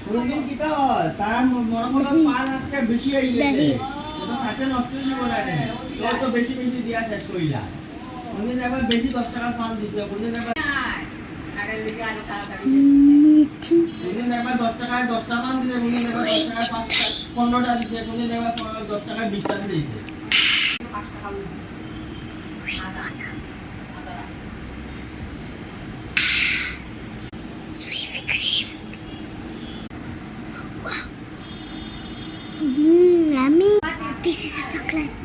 কোনদিন কি তো তার মরমত পান আজকে বেশি হই গেছে তো সাথে নষ্ট হই যাব না তো বেশি বেশি দিয়া শেষ কইলা কোনদিন একবার বেশি 10 টাকা পান দিছে কোনদিন একবার আরে লিগে আরে তাড়াতাড়ি কোনদিন একবার 10 টাকায় 10 টাকা পান দিছে কোনদিন একবার 10 টাকায় 15 টাকা দিছে কোনদিন একবার 10 টাকায় 20 টাকা দিছে 5 টাকা Yummy. This is a chocolate.